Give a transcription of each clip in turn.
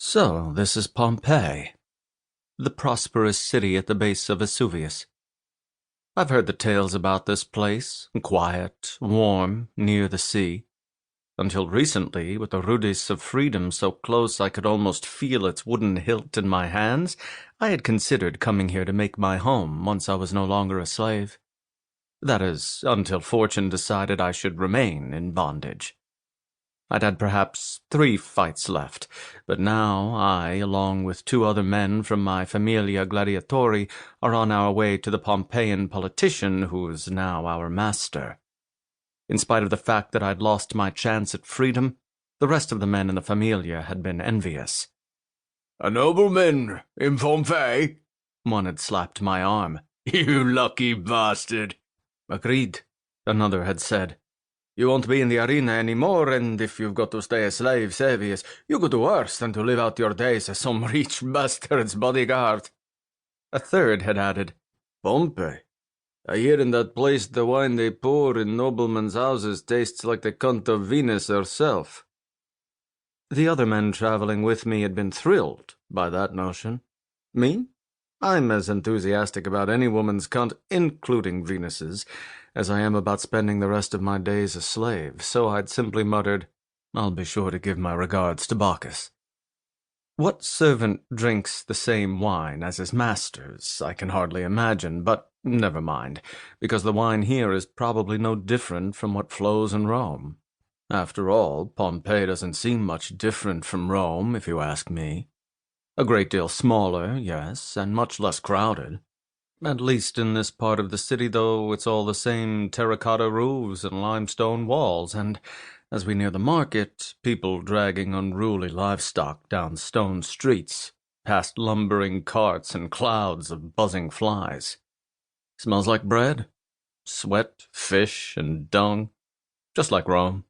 So, this is Pompeii, the prosperous city at the base of Vesuvius. I've heard the tales about this place, quiet, warm, near the sea. Until recently, with the rudis of freedom so close I could almost feel its wooden hilt in my hands, I had considered coming here to make my home once I was no longer a slave. That is, until fortune decided I should remain in bondage. I'd had perhaps 3 fights left, but now I, along with 2 other men from my familia gladiatori, are on our way to the Pompeiian politician who is now our master. In spite of the fact that I'd lost my chance at freedom, the rest of the men in the familia had been envious. "A nobleman in Pompeii?" One had slapped my arm. "You lucky bastard." Agreed, another had said. "You won't be in the arena anymore, and if you've got to stay a slave, Saevius, you could do worse than to live out your days as some rich bastard's bodyguard." A third had added, "Pompey, I hear in that place the wine they pour in noblemen's houses tastes like the cunt of Venus herself." The other men traveling with me had been thrilled by that notion. Me? I'm as enthusiastic about any woman's cunt, including Venus's, as I am about spending the rest of my days a slave, so I'd simply muttered, "I'll be sure to give my regards to Bacchus." What servant drinks the same wine as his master's, I can hardly imagine, but never mind, because the wine here is probably no different from what flows in Rome. After all, Pompeii doesn't seem much different from Rome, if you ask me. A great deal smaller, yes, and much less crowded. At least in this part of the city, though, it's all the same terracotta roofs and limestone walls, and, as we near the market, people dragging unruly livestock down stone streets, past lumbering carts and clouds of buzzing flies. Smells like bread, sweat, fish, and dung, just like Rome,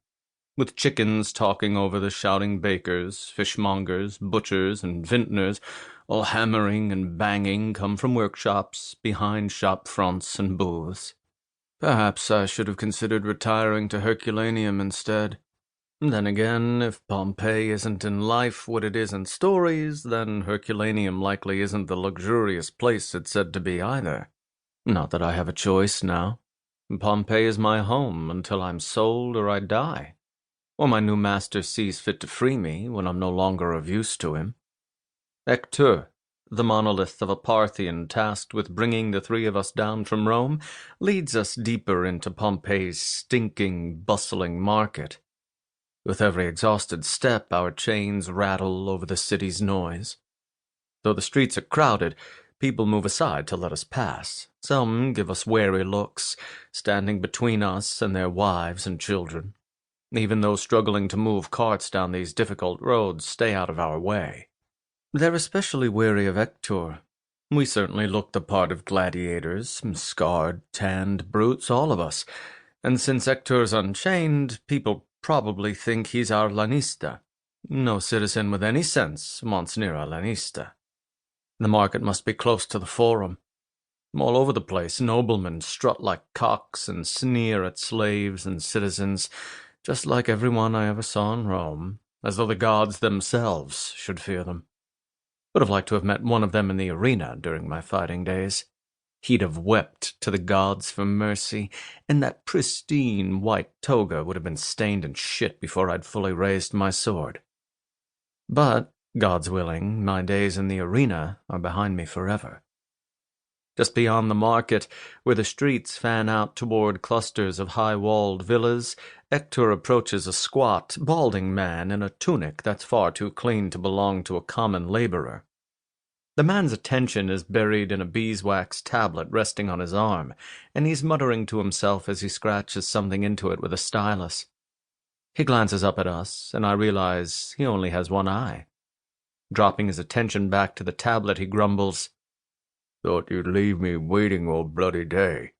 with chickens talking over the shouting bakers, fishmongers, butchers, and vintners, all hammering and banging come from workshops, behind shop fronts and booths. Perhaps I should have considered retiring to Herculaneum instead. Then again, if Pompeii isn't in life what it is in stories, then Herculaneum likely isn't the luxurious place it's said to be either. Not that I have a choice now. Pompeii is my home until I'm sold or I die, or my new master sees fit to free me when I'm no longer of use to him. Hector, the monolith of a Parthian tasked with bringing the 3 of us down from Rome, leads us deeper into Pompeii's stinking, bustling market. With every exhausted step, our chains rattle over the city's noise. Though the streets are crowded, people move aside to let us pass. Some give us wary looks, standing between us and their wives and children. Even those struggling to move carts down these difficult roads stay out of our way. They're especially wary of Hector. We certainly look the part of gladiators, scarred, tanned brutes, all of us, and since Hector's unchained, people probably think he's our lanista. No citizen with any sense wants near a lanista. The market must be close to the forum. All over the place, noblemen strut like cocks and sneer at slaves and citizens, just like everyone I ever saw in Rome, as though the gods themselves should fear them. Would have liked to have met one of them in the arena during my fighting days. He'd have wept to the gods for mercy, and that pristine white toga would have been stained in shit before I'd fully raised my sword. But, God's willing, my days in the arena are behind me forever. Just beyond the market, where the streets fan out toward clusters of high-walled villas, Hector approaches a squat, balding man in a tunic that's far too clean to belong to a common laborer. The man's attention is buried in a beeswax tablet resting on his arm, and he's muttering to himself as he scratches something into it with a stylus. He glances up at us, and I realize he only has one eye. Dropping his attention back to the tablet, he grumbles, "Thought you'd leave me waiting all bloody day.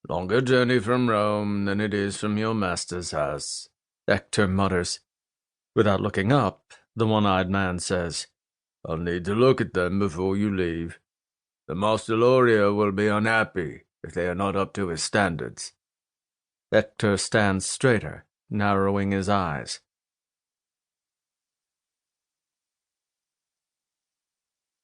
Longer journey from Rome than it is from your master's house," Hector mutters. Without looking up, the one-eyed man says, "I'll need to look at them before you leave. The Master Laurea will be unhappy if they are not up to his standards." Hector stands straighter, narrowing his eyes.